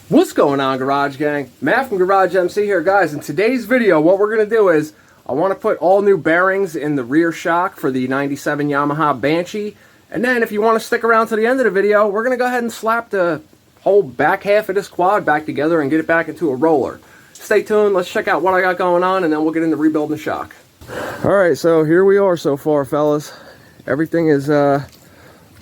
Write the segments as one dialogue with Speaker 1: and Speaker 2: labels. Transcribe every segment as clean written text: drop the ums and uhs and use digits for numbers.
Speaker 1: What's going on, Garage Gang? Matt from GarageMC here, guys. In today's video, what we're going to do is I want to put all new bearings in the rear shock for the 97 Yamaha Banshee. And then if you want to stick around to the end of the video, we're going to go ahead and slap the whole back half of this quad back together and get it back into a roller. Stay tuned. Let's check out what I got going on, and then we'll get into rebuilding the shock. Alright, so here we are so far, fellas. Everything is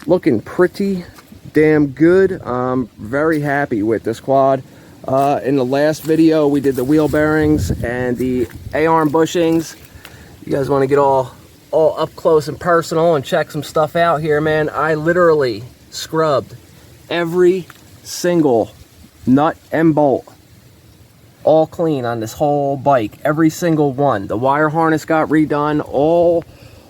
Speaker 1: looking pretty damn good. I'm very happy with this quad. In the last video we did the wheel bearings and the A-arm bushings. You guys want to get all up close and personal and check some stuff out here, man. I literally scrubbed every single nut and bolt all clean on this whole bike, every single one. The wire harness got redone, all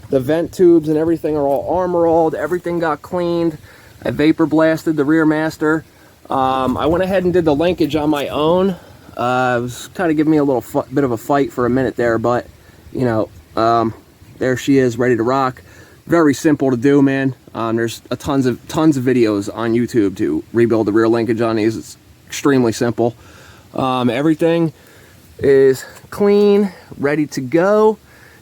Speaker 1: the vent tubes and everything are all armor-alled, everything got cleaned. I vapor blasted the rear master. I went ahead and did the linkage on my own. It was kind of giving me a little bit of a fight for a minute there, but you know, there she is, ready to rock. Very simple to do, man. There's tons of videos on YouTube to rebuild the rear linkage on these. It's extremely simple. Everything is clean, ready to go.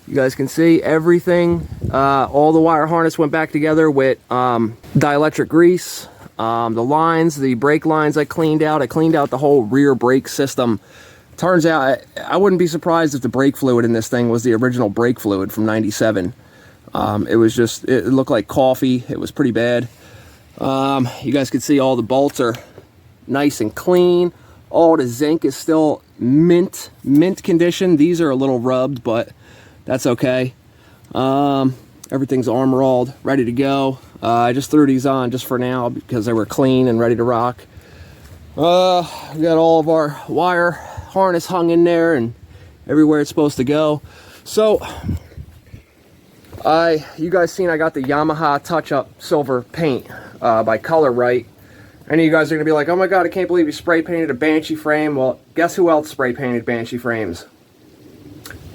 Speaker 1: You guys can see everything. All the wire harness went back together with dielectric grease. The lines, the brake lines I cleaned out. I cleaned out the whole rear brake system. Turns out I wouldn't be surprised if the brake fluid in this thing was the original brake fluid from 97. It was just, it looked like coffee. It was pretty bad. You guys can see all the bolts are nice and clean. All the zinc is still mint condition. These are a little rubbed, but that's okay. Everything's armor-alled, ready to go. I just threw these on just for now because they were clean and ready to rock. We got all of our wire harness hung in there and everywhere it's supposed to go. So, you guys seen I got the Yamaha touch-up silver paint by Color Right. And you guys are going to be like, oh my god, I can't believe you spray painted a Banshee frame. Well, guess who else spray painted Banshee frames?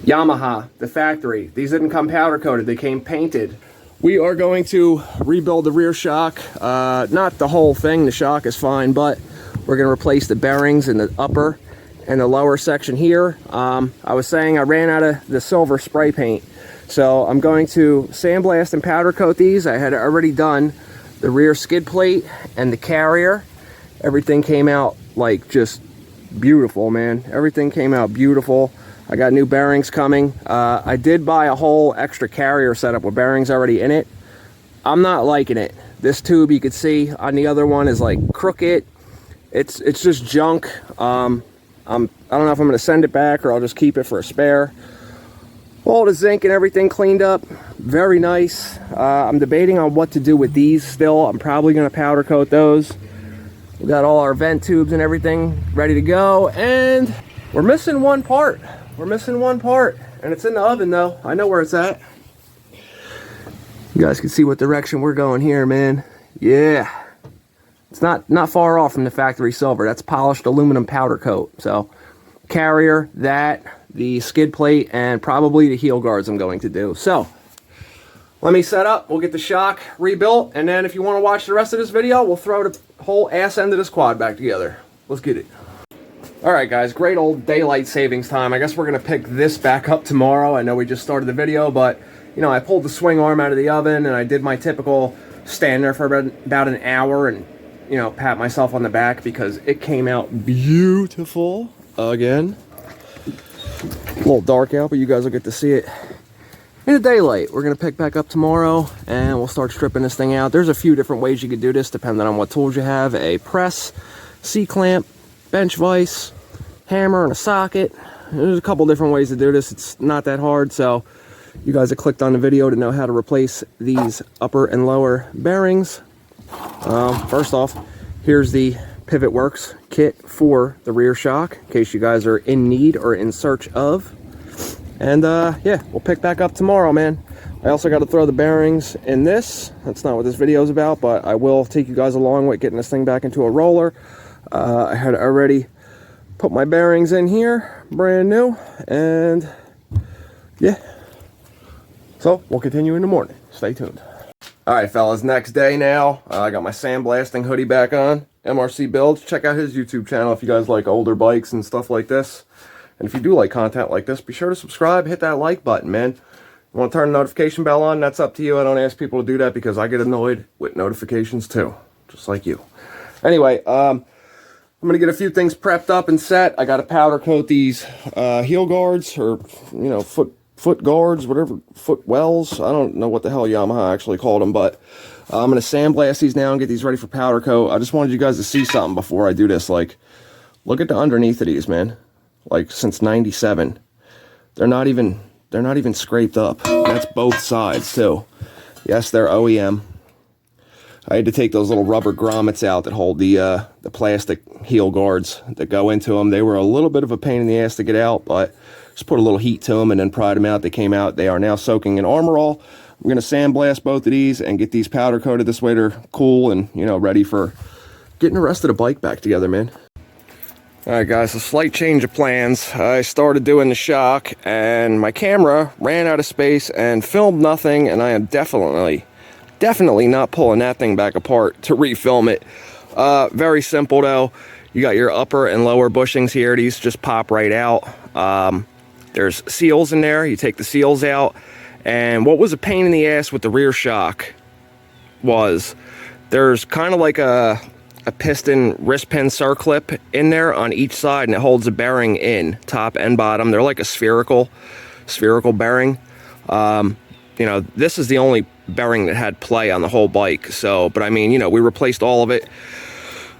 Speaker 1: Yamaha, the factory. These didn't come powder coated, they came painted. We are going to rebuild the rear shock. Not the whole thing, the shock is fine, but we're going to replace the bearings in the upper and the lower section here. I was saying I ran out of the silver spray paint, so I'm going to sandblast and powder coat these. I had already done the rear skid plate and the carrier. Everything came out like just beautiful, man. Everything came out beautiful. I got new bearings coming. I did buy a whole extra carrier setup with bearings already in it. I'm not liking it. This tube you could see on the other one is like crooked. It's just junk. I don't know if I'm gonna send it back or I'll just keep it for a spare. All the zinc and everything cleaned up, very nice. I'm debating on what to do with these still. I'm probably gonna powder coat those. We got all our vent tubes and everything ready to go, and we're missing one part. We're missing one part, and it's in the oven though. I know where it's at. You guys can see what direction we're going here, man. Yeah, it's not far off from the factory silver. That's polished aluminum powder coat. So carrier, that, the skid plate, and probably the heel guards I'm going to do. So let me set up, we'll get the shock rebuilt, and then if you want to watch the rest of this video, we'll throw the whole ass end of this quad back together. Let's get it. Alright guys, great old daylight savings time. I guess we're going to pick this back up tomorrow. I know we just started the video, but you know, I pulled the swing arm out of the oven and I did my typical stand there for about an hour and, you know, pat myself on the back because it came out beautiful again. A little dark out, but you guys will get to see it in the daylight. We're going to pick back up tomorrow and we'll start stripping this thing out. There's a few different ways you could do this depending on what tools you have. A press, C-clamp, bench vise, hammer, and a socket. There's a couple different ways to do this. It's not that hard, so you guys have clicked on the video to know how to replace these upper and lower bearings. First off, here's the Pivot Works kit for the rear shock, in case you guys are in need or in search of. And yeah, we'll pick back up tomorrow, man. I also got to throw the bearings in this. That's not what this video is about, but I will take you guys along with getting this thing back into a roller. I had already put my bearings in here, brand new, and yeah. So we'll continue in the morning. Stay tuned. Alright fellas, next day now. I got my Sandblasting hoodie back on. MRC Builds. Check out his YouTube channel if you guys like older bikes and stuff like this. And if you do like content like this, be sure to subscribe, hit that like button, man. You want to turn the notification bell on? That's up to you. I don't ask people to do that because I get annoyed with notifications too. Just like you. Anyway, I'm going to get a few things prepped up and set. I got to powder coat these heel guards, or, you know, foot guards, whatever, foot wells. I don't know what the hell Yamaha actually called them, but I'm going to sandblast these now and get these ready for powder coat. I just wanted you guys to see something before I do this. Like, look at the underneath of these, man. Like, since 97. They're not even scraped up. That's both sides, too. Yes, they're OEM. I had to take those little rubber grommets out that hold the plastic heel guards that go into them. They were a little bit of a pain in the ass to get out, but just put a little heat to them and then pried them out. They came out. They are now soaking in Armor All. I'm going to sandblast both of these and get these powder coated. This way they're cool and, you know, ready for getting the rest of the bike back together, man. Alright guys, a slight change of plans. I started doing the shock and my camera ran out of space and filmed nothing, and I am definitely not pulling that thing back apart to refilm it. Very simple though. You got your upper and lower bushings here. These just pop right out. There's seals in there. You take the seals out. And what was a pain in the ass with the rear shock was there's kind of like a piston wrist pin circlip in there on each side, and it holds a bearing in, top and bottom. They're like a spherical bearing. You know, this is the only bearing that had play on the whole bike. So, but I mean, you know, we replaced all of it.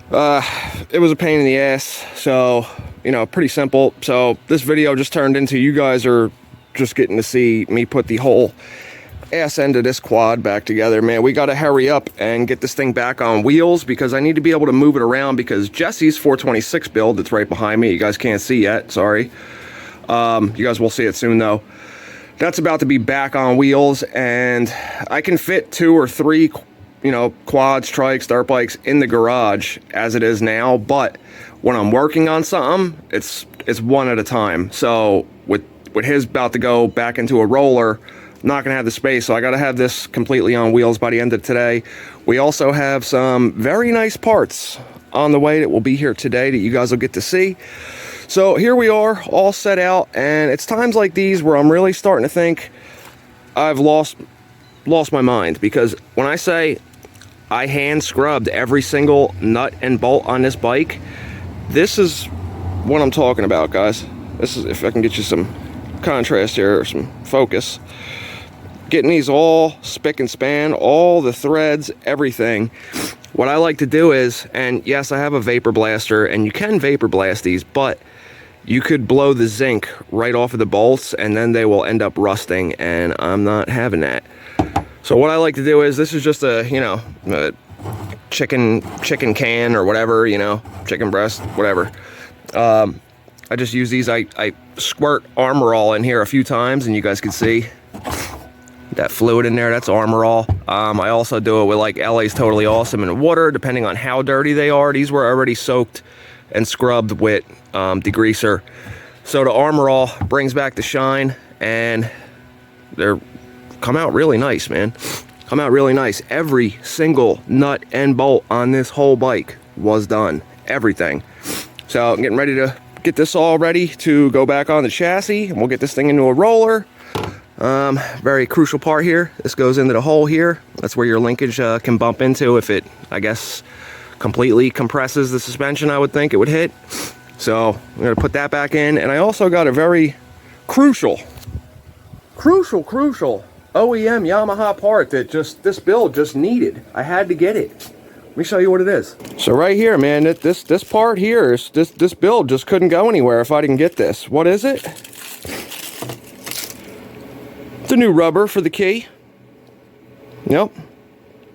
Speaker 1: It was a pain in the ass. So, you know, pretty simple. So this video just turned into, you guys are just getting to see me put the whole ass end of this quad back together, man. We got to hurry up and get this thing back on wheels because I need to be able to move it around, because Jesse's 426 build that's right behind me, you guys can't see yet, sorry. You guys will see it soon though. That's about to be back on wheels, and I can fit 2 or 3, you know, quads, trikes, dirt bikes in the garage as it is now, but when I'm working on something, it's one at a time. So with his about to go back into a roller, I'm not gonna have the space, so I gotta have this completely on wheels by the end of today. We also have some very nice parts on the way that will be here today that you guys will get to see. So here we are, all set out, and it's times like these where I'm really starting to think I've lost my mind, because when I say I hand scrubbed every single nut and bolt on this bike, this is what I'm talking about, guys. This is, if I can get you some contrast here or some focus, getting these all spick and span, all the threads, everything. What I like to do is, and yes, I have a vapor blaster, and you can vapor blast these, but you could blow the zinc right off of the bolts and then they will end up rusting, and I'm not having that. So what I like to do is, this is just a, you know, a chicken can or whatever, you know, chicken breast, whatever. I just use these. I squirt Armor All in here a few times, and you guys can see that fluid in there. That's Armor All. I also do it with like LA's Totally Awesome and water, depending on how dirty they are. These were already soaked and scrubbed with degreaser. So the Armor All brings back the shine, and they're come out really nice, man. Come out really nice. Every single nut and bolt on this whole bike was done. Everything. So I'm getting ready to get this all ready to go back on the chassis, and we'll get this thing into a roller. Very crucial part here. This goes into the hole here. That's where your linkage can bump into if it, I guess, completely compresses the suspension. I would think it would hit. So I'm going to put that back in, and I also got a very crucial OEM Yamaha part that this build just needed. I had to get it. Let me show you what it is. So right here, man, this part here is this build just couldn't go anywhere if I didn't get this. What is it? The new rubber for the key. Yep.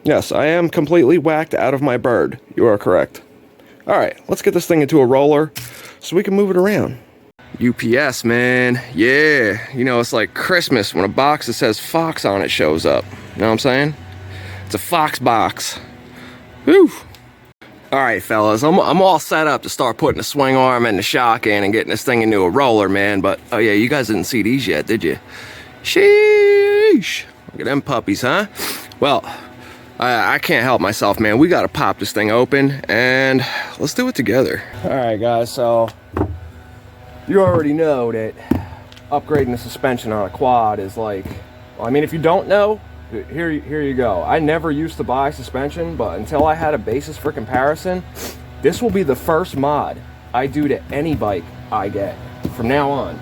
Speaker 1: Yes, I am completely whacked out of my bird. You are correct. All right, let's get this thing into a roller so we can move it around. UPS, man. Yeah, you know, it's like Christmas when a box that says Fox on it shows up. You know what I'm saying? It's a Fox box. Whew. All right, fellas, I'm all set up to start putting the swing arm and the shock in and getting this thing into a roller, man. But, oh yeah, you guys didn't see these yet, did you? Sheesh. Look at them puppies, huh? Well, I can't help myself, man. We gotta pop this thing open and let's do it together. All right, guys, so you already know that upgrading the suspension on a quad is like, well, I mean, if you don't know, here you go. I never used to buy suspension, but until I had a basis for comparison, this will be the first mod I do to any bike I get from now on.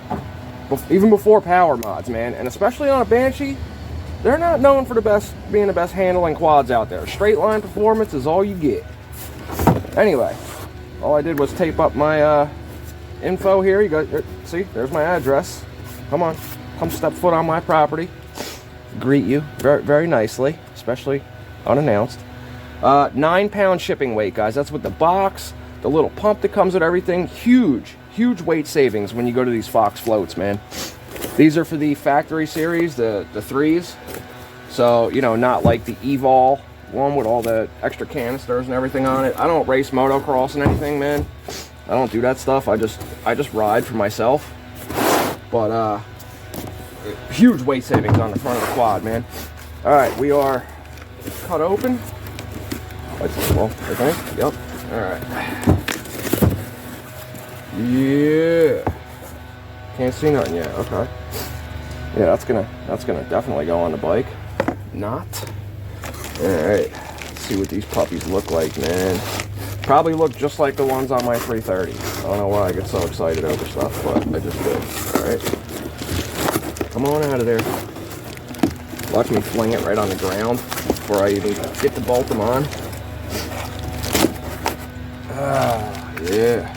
Speaker 1: Even before power mods, man, and especially on a Banshee, they're not known for being the best handling quads out there. Straight line performance is all you get. Anyway, all I did was tape up my info here. You got, see, there's my address. Come on, come step foot on my property. Greet you very, very nicely, especially unannounced. 9-pound shipping weight, guys. That's with the box, the little pump that comes with everything. Huge weight savings when you go to these Fox floats, man. These are for the factory series, the 3s. So, you know, not like the Evol one with all the extra canisters and everything on it. I don't race motocross and anything, man. I don't do that stuff. I just ride for myself. But huge weight savings on the front of the quad, man. All right, we are cut open. Well, I think. Yep. All right. Yeah. Can't see nothing yet. Okay. Yeah, that's gonna definitely go on the bike. Not. All right. Let's see what these puppies look like, man. Probably look just like the ones on my 330. I don't know why I get so excited over stuff, but I just do. All right. Come on out of there. Watch me fling it right on the ground before I even get to bolt them on. Ah, yeah.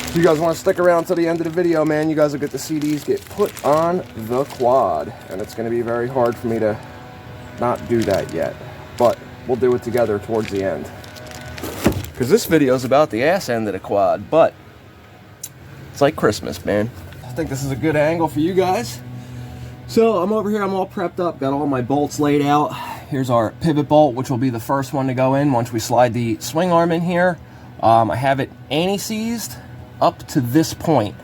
Speaker 1: If you guys want to stick around to the end of the video, man, you guys will get to see these get put on the quad. And it's going to be very hard for me to not do that yet. But we'll do it together towards the end. Because this video is about the ass end of the quad, but it's like Christmas, man. I think this is a good angle for you guys. So I'm over here, I'm all prepped up, got all my bolts laid out. Here's our pivot bolt, which will be the first one to go in once we slide the swing arm in here. I have it anti-seized up to this point.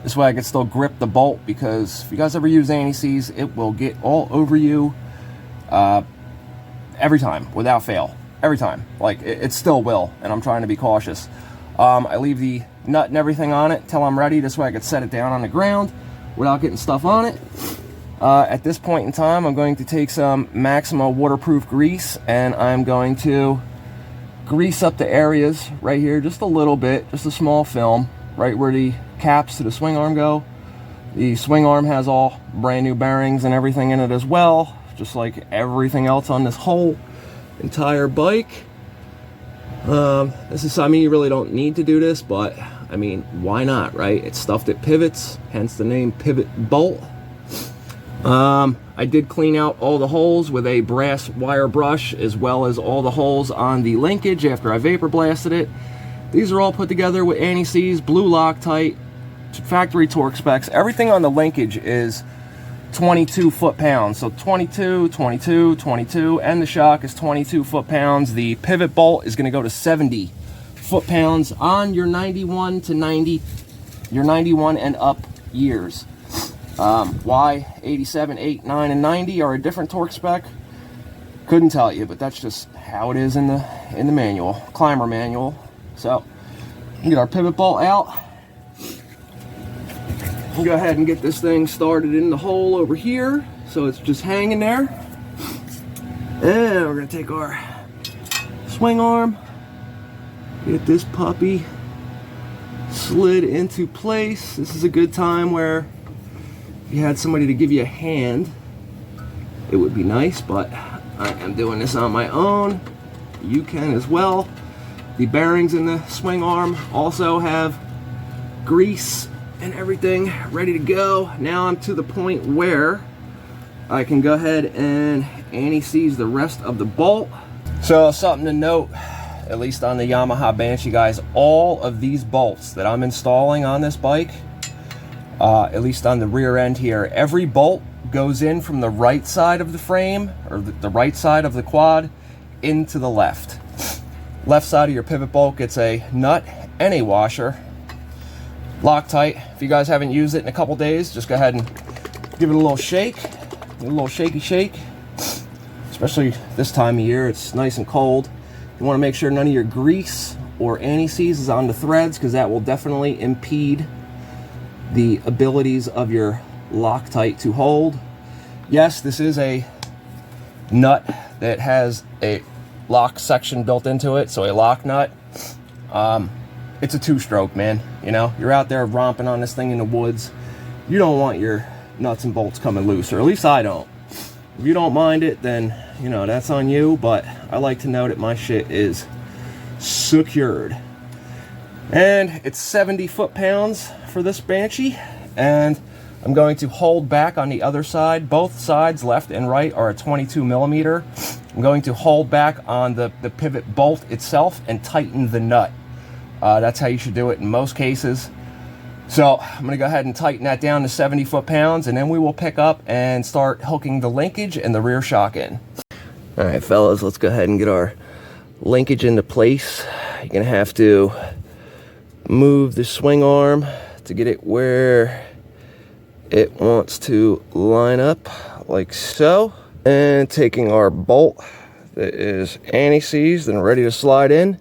Speaker 1: This way I can still grip the bolt, because if you guys ever use anti-seize, it will get all over you every time, without fail. Every time. Like, it still will, and I'm trying to be cautious. I leave the nut and everything on it till I'm ready. This way I can set it down on the ground without getting stuff on it. At this point in time, I'm going to take some Maxima waterproof grease, and I'm going to grease up the areas right here just a little bit, just a small film, right where the caps to the swing arm go. The swing arm has all brand new bearings and everything in it as well, just like everything else on this whole entire bike. This is, I mean, you really don't need to do this, but I mean, why not, right? It's stuff that pivots, hence the name pivot bolt. I did clean out all the holes with a brass wire brush, as well as all the holes on the linkage after I vapor blasted it. These are all put together with anti-seize, blue Loctite, factory torque specs. Everything on the linkage is 22 foot-pounds, so 22, 22, 22, and the shock is 22 foot-pounds. The pivot bolt is going to go to 70 foot-pounds on your 91 to 90, your 91 and up years. Why 87, 8, 9, and 90 are a different torque spec, couldn't tell you, but that's just how it is in the manual, climber manual. So get our pivot bolt out. We'll go ahead and get this thing started in the hole over here, so it's just hanging there. And we're gonna take our swing arm, get this puppy slid into place. This is a good time where if you had somebody to give you a hand, it would be nice, but I am doing this on my own. You can as well. The bearings in the swing arm also have grease and everything ready to go. Now I'm to the point where I can go ahead and anti-seize the rest of the bolt. So something to note, at least on the Yamaha Banshee, guys, all of these bolts that I'm installing on this bike, at least on the rear end here, every bolt goes in from the right side of the frame, or the right side of the quad, into the left. Left side of your pivot bolt gets a nut and a washer. Loctite. If you guys haven't used it in a couple days, just go ahead and give it a little shake. A little shaky shake. It's especially this time of year. It's nice and cold. You want to make sure none of your grease or anti-seize is on the threads, because that will definitely impede the abilities of your Loctite to hold. Yes, this is a nut that has a lock section built into it, so a lock nut. It's a two-stroke, man. You know, you're out there romping on this thing in the woods. You don't want your nuts and bolts coming loose, or at least I don't. If you don't mind it, then, you know, that's on you, but I like to know that my shit is secured. And it's 70 foot-pounds for this Banshee, and I'm going to hold back on the other side. Both sides, left and right, are a 22 millimeter. I'm going to hold back on the pivot bolt itself and tighten the nut. That's how you should do it in most cases. So I'm going to go ahead and tighten that down to 70 foot-pounds, and then we will pick up and start hooking the linkage and the rear shock in. All right, fellas, let's go ahead and get our linkage into place. You're going to have to move the swing arm to get it where it wants to line up, like so. And taking our bolt that is anti-seized and ready to slide in.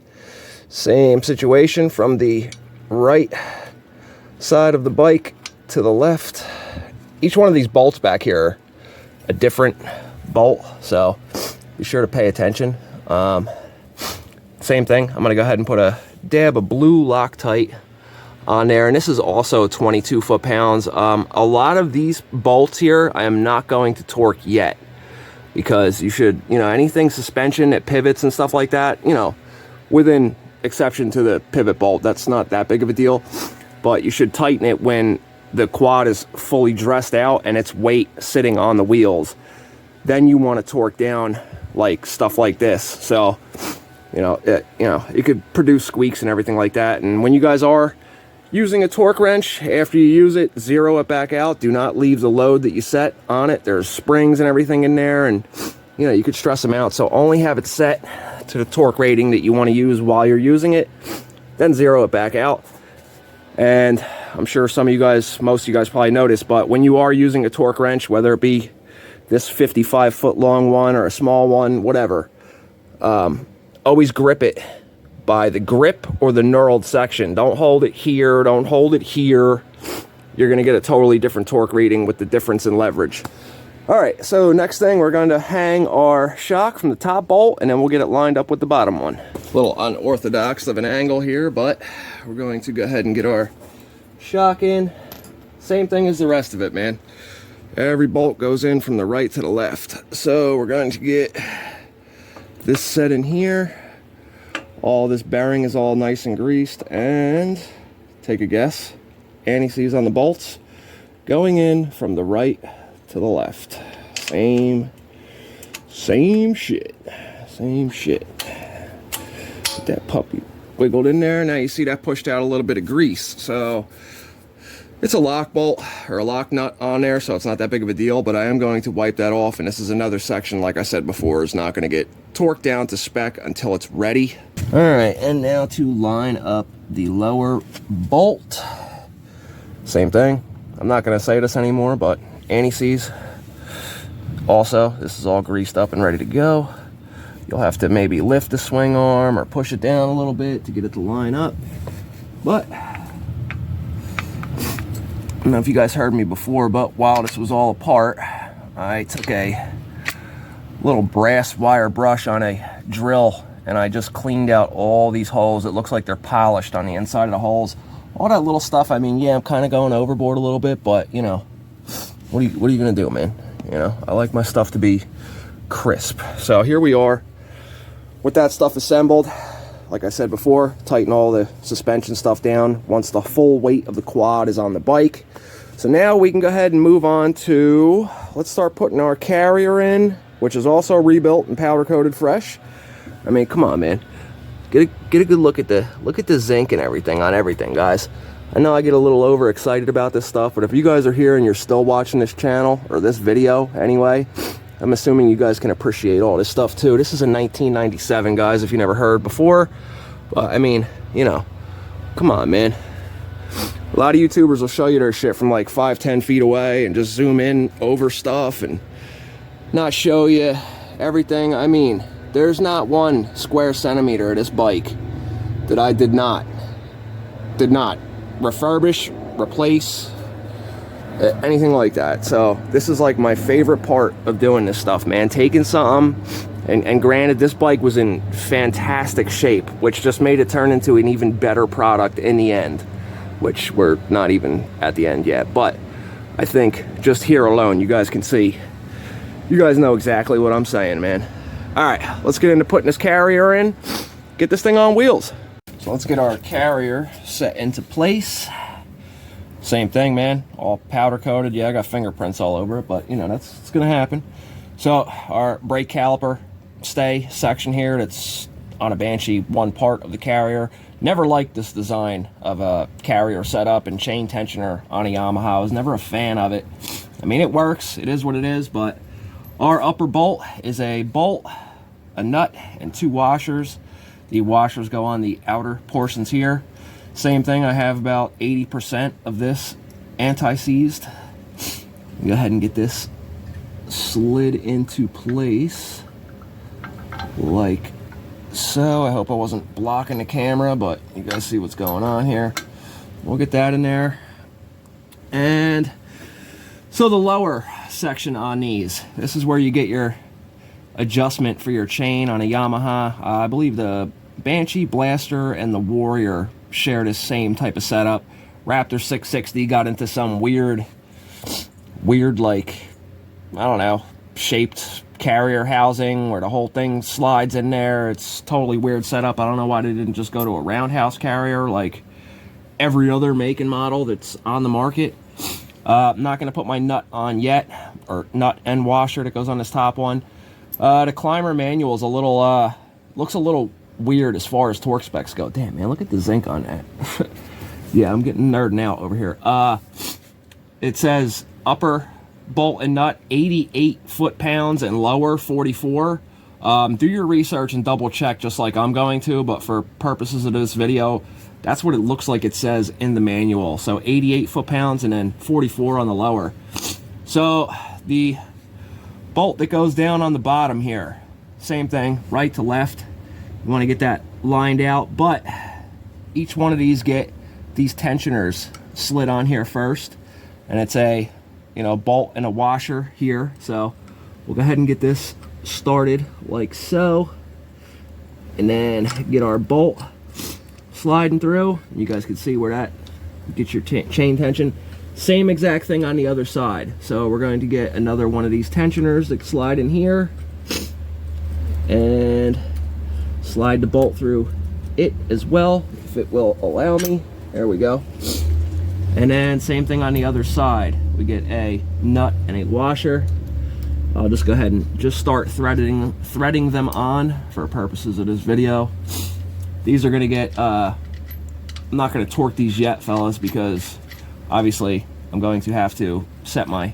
Speaker 1: Same situation from the right side of the bike to the left. Each one of these bolts back here are a different bolt, so be sure to pay attention. Same thing, I'm gonna go ahead and put a dab of blue Loctite on there, and this is also 22 foot-pounds. A lot of these bolts here I am not going to torque yet, because you should, you know, anything suspension that pivots and stuff like that, you know, within exception to the pivot bolt, that's not that big of a deal, but you should tighten it when the quad is fully dressed out and its weight sitting on the wheels. Then you want to torque down like stuff like this. So, you know, it could produce squeaks and everything like that. And when you guys are using a torque wrench, after you use it, zero it back out. Do not leave the load that you set on it. There's springs and everything in there, and you know, you could stress them out. So only have it set to the torque rating that you want to use while you're using it, then zero it back out. And I'm sure some of you guys, most of you guys probably noticed, but when you are using a torque wrench, whether it be this 55 foot long one or a small one, whatever, always grip it by the grip or the knurled section. Don't hold it here, don't hold it here. You're gonna get a totally different torque reading with the difference in leverage. All right, so next thing, we're going to hang our shock from the top bolt, and then we'll get it lined up with the bottom one. A little unorthodox of an angle here, but we're going to go ahead and get our shock in. Same thing as the rest of it, man. Every bolt goes in from the right to the left. So we're going to get this set in here. All this bearing is all nice and greased, and take a guess, anti-seize on the bolts, going in from the right to the left. Same shit. Get that puppy wiggled in there. Now you see that pushed out a little bit of grease. So it's a lock bolt or a lock nut on there, so it's not that big of a deal, but I am going to wipe that off. And this is another section, like I said before, is not going to get torqued down to spec until it's ready. All right, and now to line up the lower bolt. Same thing. I'm not going to say this anymore, but anti-seize. Also, this is all greased up and ready to go. You'll have to maybe lift the swing arm or push it down a little bit to get it to line up. But I don't know if you guys heard me before, but while this was all apart, I took a little brass wire brush on a drill and I just cleaned out all these holes. It looks like they're polished on the inside of the holes. All that little stuff, I mean, yeah, I'm kind of going overboard a little bit, but you know, what are you gonna do, man? You know, I like my stuff to be crisp. So here we are with that stuff assembled. Like I said before, tighten all the suspension stuff down once the full weight of the quad is on the bike. So now we can go ahead and move on to, let's start putting our carrier in, which is also rebuilt and powder coated fresh. I mean, come on, man. Get a good look at the zinc and everything on everything, guys. I know I get a little overexcited about this stuff, but if you guys are here and you're still watching this channel, or this video anyway, I'm assuming you guys can appreciate all this stuff too. This is a 1997, guys, if you never heard before. But I mean, you know, come on, man. A lot of YouTubers will show you their shit from like 5-10 feet away and just zoom in over stuff and not show you everything. I mean, there's not 1 square centimeter of this bike that I did not refurbish, replace, anything like that. So this is like my favorite part of doing this stuff, man. Taking something, and granted, this bike was in fantastic shape, which just made it turn into an even better product in the end, which we're not even at the end yet. But I think just here alone, you guys can see, you guys know exactly what I'm saying, man. All right, let's get into putting this carrier in, get this thing on wheels. So let's get our carrier set into place. Same thing, man, all powder coated. Yeah, I got fingerprints all over it, but you know, it's gonna happen. So our brake caliper stay section here, that's on a Banshee, one part of the carrier. Never liked this design of a carrier setup and chain tensioner on a Yamaha. I was never a fan of it. I mean, it works, it is what it is, but our upper bolt is a bolt, a nut, and 2 washers. The washers go on the outer portions here. Same thing, I have about 80% of this anti-seized. Go ahead and get this slid into place like so. I hope I wasn't blocking the camera, but you guys see what's going on here. We'll get that in there. And so the lower section on these, this is where you get your adjustment for your chain on a Yamaha. I believe the Banshee, Blaster, and the Warrior share the same type of setup. Raptor 660 got into some weird like, I don't know, shaped carrier housing where the whole thing slides in there. It's totally weird setup. I don't know why they didn't just go to a roundhouse carrier like every other make and model that's on the market. I'm not going to put my nut on yet, or nut and washer that goes on this top one. The climber manual is a little, looks a little weird as far as torque specs go. Damn, man, look at the zinc on that. Yeah, I'm getting nerding out over here. It says upper bolt and nut 88 foot-pounds and lower 44. Do your research and double check just like I'm going to, but for purposes of this video, that's what it looks like it says in the manual. So 88 foot-pounds and then 44 on the lower. So the bolt that goes down on the bottom here, same thing, right to left. You want to get that lined out, but each one of these get these tensioners slid on here first, and it's a, you know, bolt and a washer here. So we'll go ahead and get this started like so, and then get our bolt sliding through. You guys can see where that gets your chain tension. Same exact thing on the other side. So we're going to get another one of these tensioners that slide in here and slide the bolt through it as well, if it will allow me. There we go. And then same thing on the other side. We get a nut and a washer. I'll just go ahead and just start threading them on for purposes of this video. These are going to get, I'm not going to torque these yet, fellas, because obviously I'm going to have to set my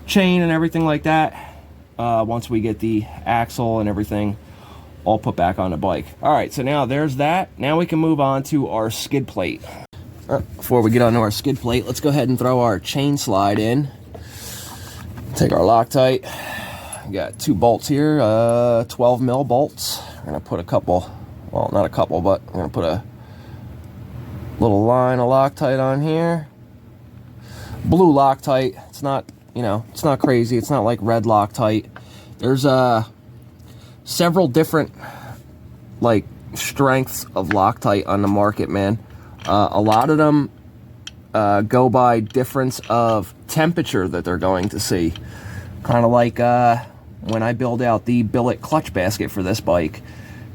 Speaker 1: chain and everything like that once we get the axle and everything all put back on the bike. All right, so now there's that. Now we can move on to our skid plate. Before we get onto our skid plate, let's go ahead and throw our chain slide in. Take our Loctite. We got 2 bolts here, 12 mil bolts. We're gonna put a couple, well, not a couple, but I'm gonna put a little line of Loctite on here. Blue Loctite. It's not, you know, it's not crazy. It's not like red Loctite. There's several different like strengths of Loctite on the market, man. A lot of them go by difference of temperature that they're going to see. Kind of like when I build out the billet clutch basket for this bike,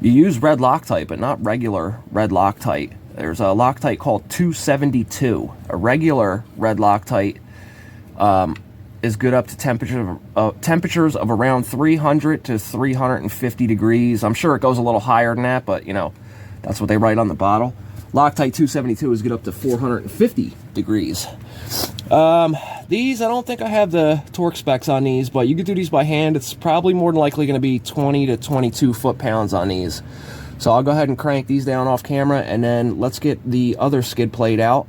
Speaker 1: you use red Loctite, but not regular red Loctite. There's a Loctite called 272. A regular red Loctite is good up to temperatures of around 300 to 350 degrees. I'm sure it goes a little higher than that, but you know, that's what they write on the bottle. Loctite 272 is good up to 450 degrees. These, I don't think I have the torque specs on these, but you could do these by hand. It's probably more than likely going to be 20 to 22 foot-pounds on these. So I'll go ahead and crank these down off camera, and then let's get the other skid plate out.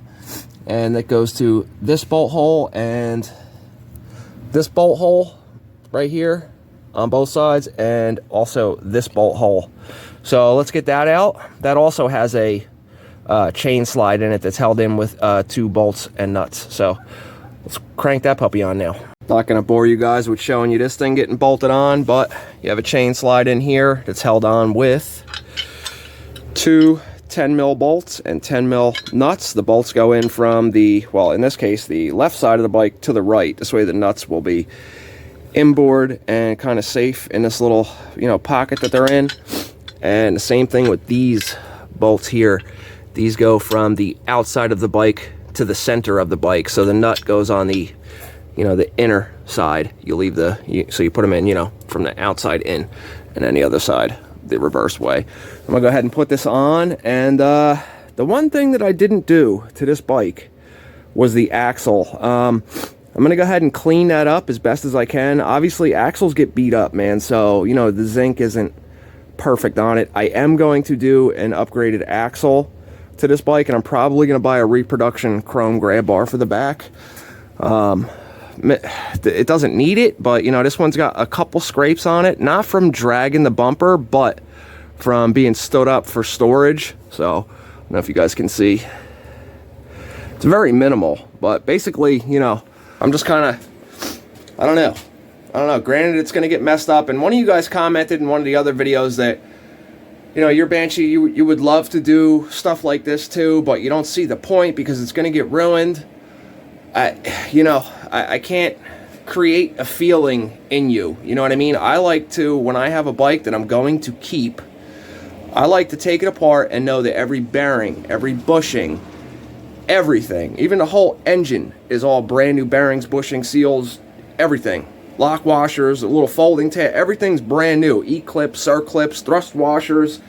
Speaker 1: And that goes to this bolt hole and this bolt hole right here on both sides, and also this bolt hole. So let's get that out. That also has a chain slide in it that's held in with 2 bolts and nuts. So let's crank that puppy on now. Not going to bore you guys with showing you this thing getting bolted on, but you have a chain slide in here that's held on with 2 10mm bolts and 10mm nuts. The bolts go in from the, well, in this case, the left side of the bike to the right. This way the nuts will be inboard and kind of safe in this little, you know, pocket that they're in. And the same thing with these bolts here. These go from the outside of the bike to the center of the bike. So the nut goes on the, you know, the inner side. You leave the, so you put them in, you know, from the outside in, and then the other side the reverse way. I'm gonna go ahead and put this on. And the one thing that I didn't do to this bike was the axle. I'm gonna go ahead and clean that up as best as I can. Obviously axles get beat up, man, so you know the zinc isn't perfect on it. I am going to do an upgraded axle to this bike, and I'm probably going to buy a reproduction chrome grab bar for the back. It doesn't need it, but you know, this one's got a couple scrapes on it, not from dragging the bumper, but from being stood up for storage. So I don't know if you guys can see, it's very minimal, but basically, you know, I'm just kind of, I don't know. Granted, it's going to get messed up, and one of you guys commented in one of the other videos that, you know, your Banshee, you would love to do stuff like this too, but you don't see the point because it's going to get ruined. I can't create a feeling in you. You know what I mean? I like to, when I have a bike that I'm going to keep, I like to take it apart and know that every bearing, every bushing, everything, even the whole engine is all brand new bearings, bushing, seals, everything. Lock washers, a little folding tab, everything's brand new. E-clips, circlips, thrust washers.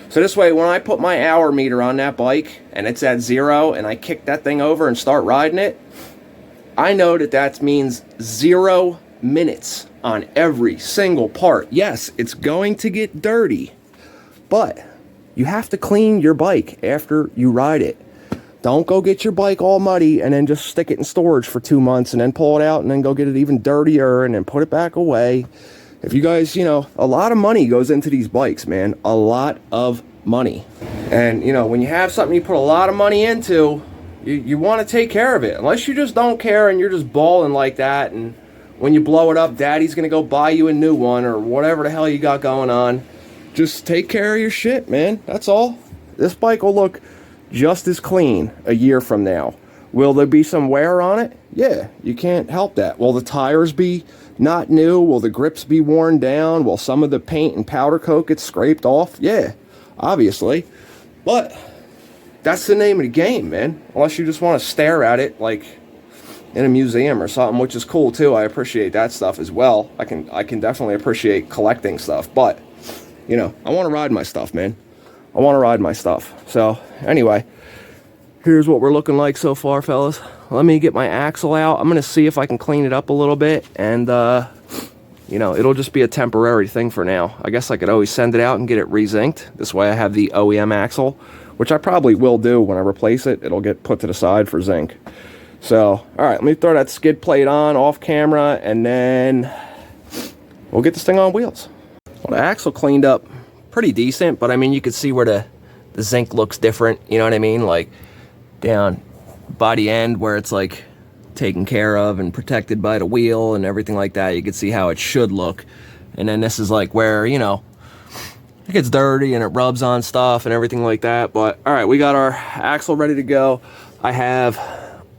Speaker 1: So this way, when I put my hour meter on that bike and it's at 0 and I kick that thing over and start riding it, I know that that means 0 minutes on every single part. Yes, it's going to get dirty, but you have to clean your bike after you ride it. Don't go get your bike all muddy and then just stick it in storage for 2 months and then pull it out and then go get it even dirtier and then put it back away. If you guys, you know, a lot of money goes into these bikes, man. A lot of money. And, you know, when you have something you put a lot of money into, you want to take care of it. Unless you just don't care and you're just balling like that, and when you blow it up, daddy's going to go buy you a new one or whatever the hell you got going on. Just take care of your shit, man. That's all. This bike will look just as clean a year from now. Will there be some wear on it? Yeah, you can't help that. Will the tires be not new? Will the grips be worn down? Will some of the paint and powder coat get scraped off? Yeah, obviously. But that's the name of the game, man. Unless you just want to stare at it like in a museum or something, which is cool too. I appreciate that stuff as well. I can definitely appreciate collecting stuff, but you know, I want to ride my stuff, man. I want to ride my stuff. So anyway, here's what we're looking like so far, fellas. Let me get my axle out. I'm going to see if I can clean it up a little bit, and you know, it'll just be a temporary thing for now. I guess I could always send it out and get it re-zinced. This way I have the OEM axle, which I probably will do when I replace it. It'll get put to the side for zinc. So, all right, let me throw that skid plate on off camera, and then we'll get this thing on wheels. Well, the axle cleaned up pretty decent, but I mean, you can see where the zinc looks different, you know what I mean? Like down body end where it's like taken care of and protected by the wheel and everything like that. You can see how it should look. And then this is like where, you know, it gets dirty and it rubs on stuff and everything like that. But all right, we got our axle ready to go. I have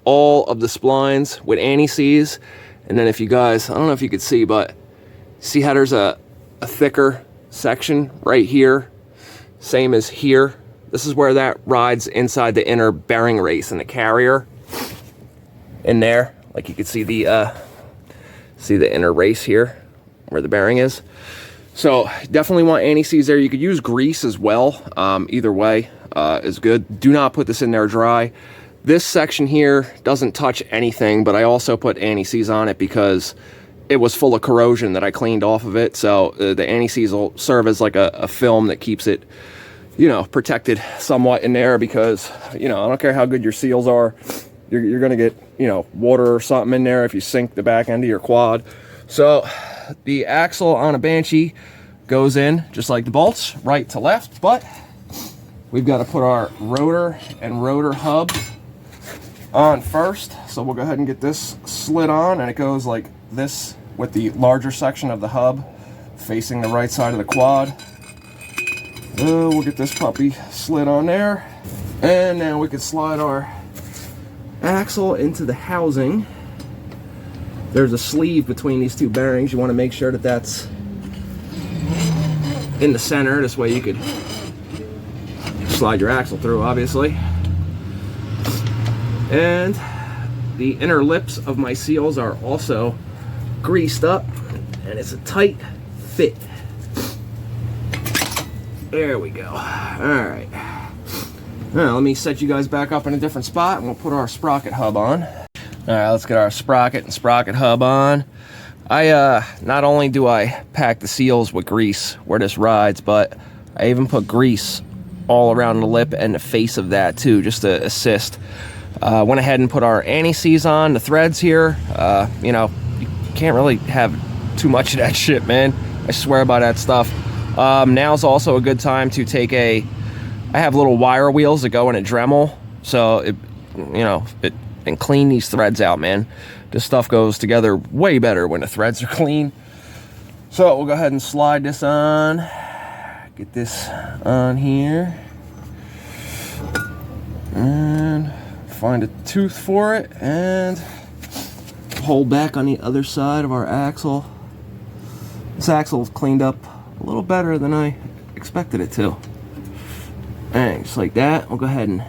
Speaker 1: all of the splines with anti-seize. And then if you guys, I don't know if you could see, but see how there's a thicker section right here, same as here. This is where that rides inside the inner bearing race and the carrier in there. Like you can see the inner race here where the bearing is. So definitely want anti-seize there. You could use grease as well. Either way is good. Do not put this in there dry. This section here doesn't touch anything, but I also put anti-seize on it because it was full of corrosion that I cleaned off of it. So the anti-seize will serve as like a film that keeps it, you know, protected somewhat in there, because, you know, I don't care how good your seals are, you're going to get, you know, water or something in there if you sink the back end of your quad. So the axle on a Banshee goes in just like the bolts, right to left, but we've got to put our rotor and rotor hub on first. So we'll go ahead and get this slid on, and it goes like this with the larger section of the hub facing the right side of the quad. We'll get this puppy slid on there, and now we can slide our axle into the housing. There's a sleeve between these two bearings. You want to make sure that that's in the center. This way you could slide your axle through, obviously. And the inner lips of my seals are also greased up, and it's a tight fit. There we go. Alright. Now let me set you guys back up in a different spot, and we'll put our sprocket hub on. Alright, let's get our sprocket and sprocket hub on. Not only do I pack the seals with grease where this rides, but I even put grease all around the lip and the face of that too, just to assist. Went ahead and put our anti-seize on the threads here. You know, you can't really have too much of that shit, man. I swear by that stuff. Now's also a good time to take I have little wire wheels that go in a Dremel, so and clean these threads out, man. This stuff goes together way better when the threads are clean. So we'll go ahead and slide this on. Get this on here. And find a tooth for it, and hold back on the other side of our axle. This axle is cleaned up a little better than I expected it to. And just like that, we'll go ahead and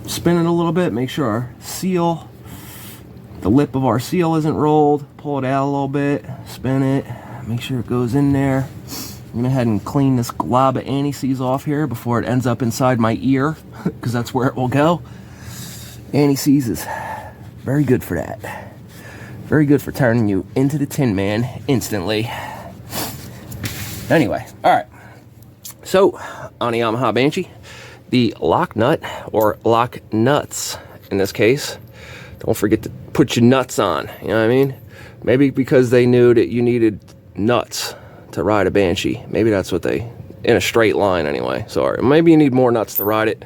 Speaker 1: spin it a little bit, make sure our seal, the lip of our seal isn't rolled. Pull it out a little bit, spin it, make sure it goes in there. I'm gonna go ahead and clean this glob of anti-seize off here before it ends up inside my ear, because that's where it will go. Anti-seize is very good for that. Very good for turning you into the Tin Man instantly. Anyway, alright. So, on a Yamaha Banshee, the lock nut, or lock nuts in this case, don't forget to put your nuts on, you know what I mean? Maybe because they knew that you needed nuts to ride a Banshee. Maybe that's what they, in a straight line anyway, sorry. Maybe you need more nuts to ride it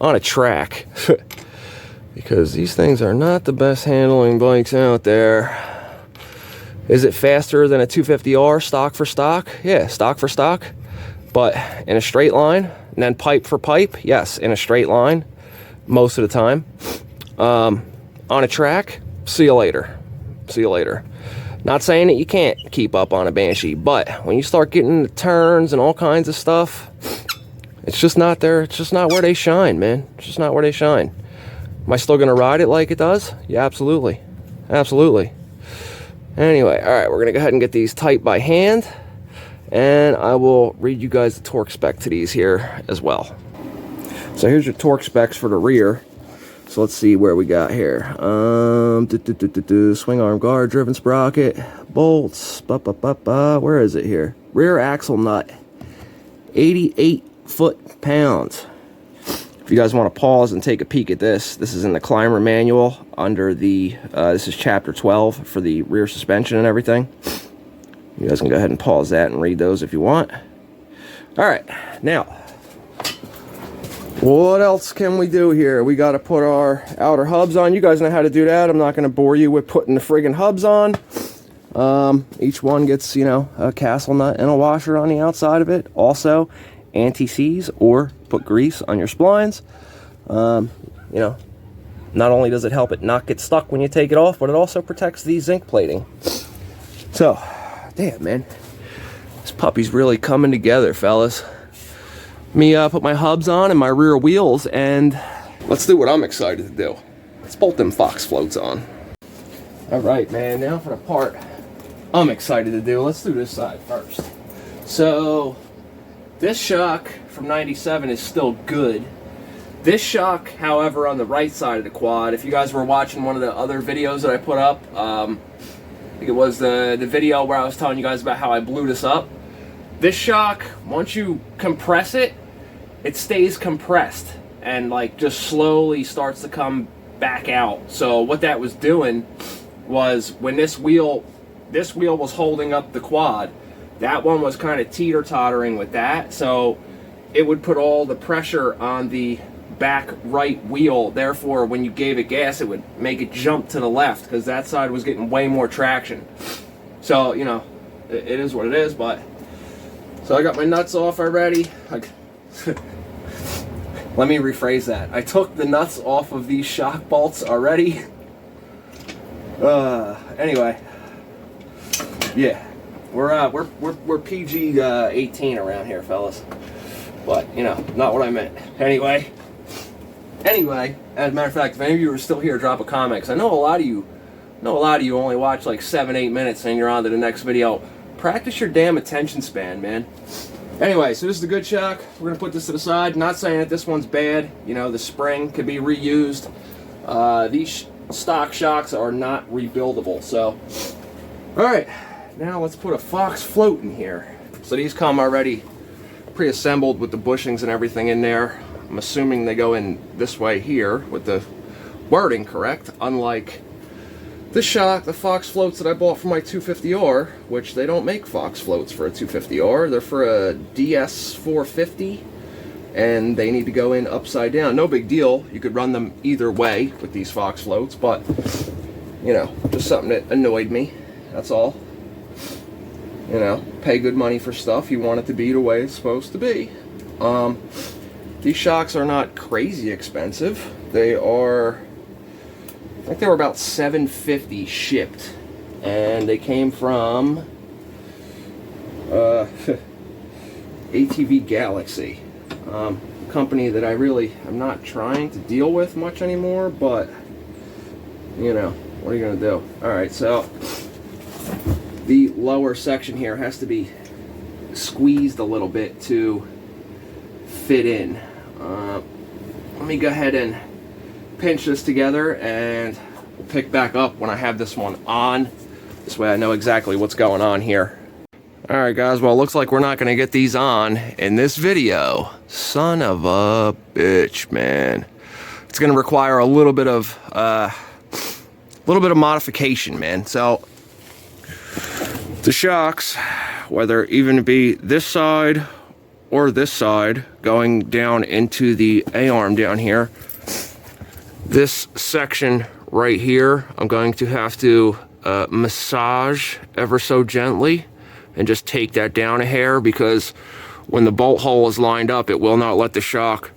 Speaker 1: on a track. Because these things are not the best handling bikes out there. Is it faster than a 250R stock for stock? Yeah, stock for stock. But in a straight line, and then pipe for pipe, yes, in a straight line, most of the time. On a track, see you later. See you later. Not saying that you can't keep up on a Banshee, but when you start getting the turns and all kinds of stuff, it's just not there. It's just not where they shine, man. It's just not where they shine. Am I still going to ride it like it does? Yeah, absolutely. Absolutely. Anyway, alright, we're going to go ahead and get these tight by hand, and I will read you guys the torque spec to these here as well. So here's your torque specs for the rear. So let's see where we got here. Swing arm guard, driven sprocket, bolts, where is it here? Rear axle nut, 88 foot-pounds. If you guys want to pause and take a peek at this, this is in the climber manual under the, this is chapter 12 for the rear suspension and everything. You guys can go ahead and pause that and read those if you want. Alright, now, what else can we do here? We got to put our outer hubs on. You guys know how to do that. I'm not going to bore you with putting the friggin' hubs on. Each one gets, you know, a castle nut and a washer on the outside of it. Also, anti-seize or put grease on your splines. You know, not only does it help it not get stuck when you take it off, but it also protects the zinc plating. So, damn, man, this puppy's really coming together, fellas. Me put my hubs on and my rear wheels, and let's do what I'm excited to do. Let's bolt them Fox floats on. Alright, man, now for the part I'm excited to do. Let's do this side first. So, this shock from 97 is still good. This shock, however, on the right side of the quad, if you guys were watching one of the other videos that I put up, I think it was the video where I was telling you guys about how I blew this up. This shock, once you compress it, it stays compressed and like just slowly starts to come back out. So what that was doing was when this wheel this wheel was holding up the quad. That one was kind of teeter-tottering with that, so it would put all the pressure on the back right wheel. Therefore, when you gave it gas, it would make it jump to the left because that side was getting way more traction. So, you know, it is what it is. But so I got my nuts off already. Let me rephrase that. I took the nuts off of these shock bolts already. Anyway, yeah, we're PG 18 around here, fellas. But you know, not what I meant. Anyway, as a matter of fact, if any of you are still here, drop a comment. 'Cause I know a lot of you only watch like 7-8 minutes and you're on to the next video. Practice your damn attention span, man. Anyway, so this is the good shock. We're gonna put this to the side. Not saying that this one's bad. You know, the spring could be reused. These stock shocks are not rebuildable. So, all right, now let's put a Fox float in here. So these come already pre-assembled with the bushings and everything in there. I'm assuming they go in this way here with the wording correct, unlike the shock, the Fox floats that I bought for my 250R, which they don't make Fox floats for a 250R. They're for a DS 450, and they need to go in upside down. No big deal. You could run them either way with these Fox floats, but, you know, just something that annoyed me. That's all. You know, pay good money for stuff. You want it to be the way it's supposed to be. These shocks are not crazy expensive. They are, I think they were about $750 shipped, and they came from ATV Galaxy, company that I really am not trying to deal with much anymore, but you know, what are you gonna do? All right, so the lower section here has to be squeezed a little bit to fit in. Let me go ahead and pinch this together and we'll pick back up when I have this one on. This way I know exactly what's going on here. Alright guys, well it looks like we're not going to get these on in this video. Son of a bitch, man. It's going to require a little bit of modification, man. So the shocks, whether even be this side or this side, going down into the A-arm down here, this section right here, I'm going to have to massage ever so gently and just take that down a hair, because when the bolt hole is lined up, it will not let the shock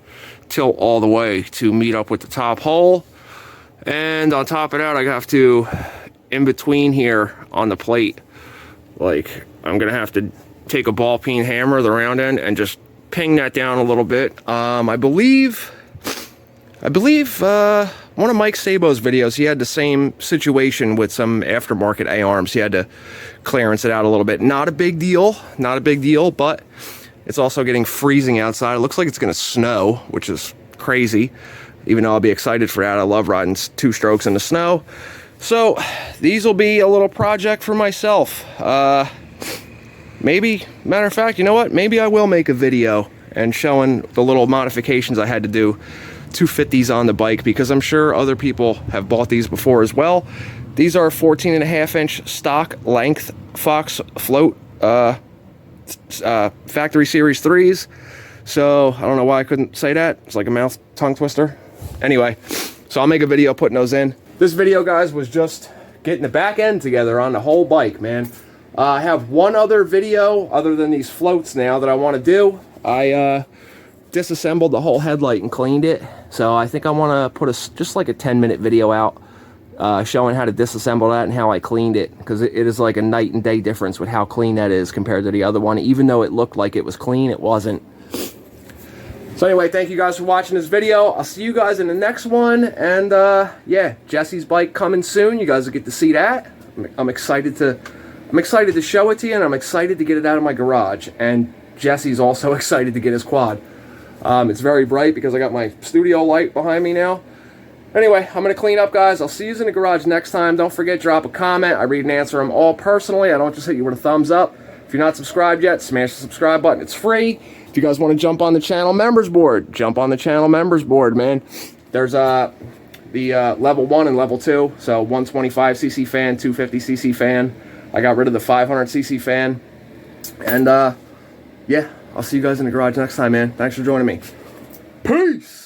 Speaker 1: tilt all the way to meet up with the top hole. And on top of that, I have to, in between here on the plate, like, I'm gonna have to take a ball peen hammer, the round end, and just ping that down a little bit. I believe one of Mike Sabo's videos, he had the same situation with some aftermarket A-arms. He had to clearance it out a little bit. Not a big deal, but it's also getting freezing outside. It looks like it's gonna snow, which is crazy, even though I'll be excited for that. I love riding two strokes in the snow. So these will be a little project for myself. Maybe, matter of fact, you know what? Maybe I will make a video and showing the little modifications I had to do to fit these on the bike, because I'm sure other people have bought these before as well. These are 14.5-inch stock length Fox float factory series 3s. So I don't know why I couldn't say that. It's like a mouth tongue twister. Anyway, so I'll make a video putting those in. This video, guys, was just getting the back end together on the whole bike, man. I have one other video other than these floats now that I want to do. I disassembled the whole headlight and cleaned it, so I think I want to put just like a 10-minute video out showing how to disassemble that and how I cleaned it, because it is like a night and day difference with how clean that is compared to the other one. Even though it looked like it was clean, it wasn't. So anyway, thank you guys for watching this video. I'll see you guys in the next one, and yeah, Jesse's bike coming soon. You guys will get to see that. I'm excited to show it to you, and I'm excited to get it out of my garage. And Jesse's also excited to get his quad. It's very bright because I got my studio light behind me now. Anyway, I'm going to clean up, guys. I'll see you in the garage next time. Don't forget, drop a comment. I read and answer them all personally. I don't just hit you with a thumbs up. If you're not subscribed yet, smash the subscribe button. It's free. If you guys want to jump on the channel members board, jump on the channel members board, man. There's the level 1 and level 2. So 125cc fan, 250cc fan. I got rid of the 500cc fan. And yeah, I'll see you guys in the garage next time, man. Thanks for joining me. Peace!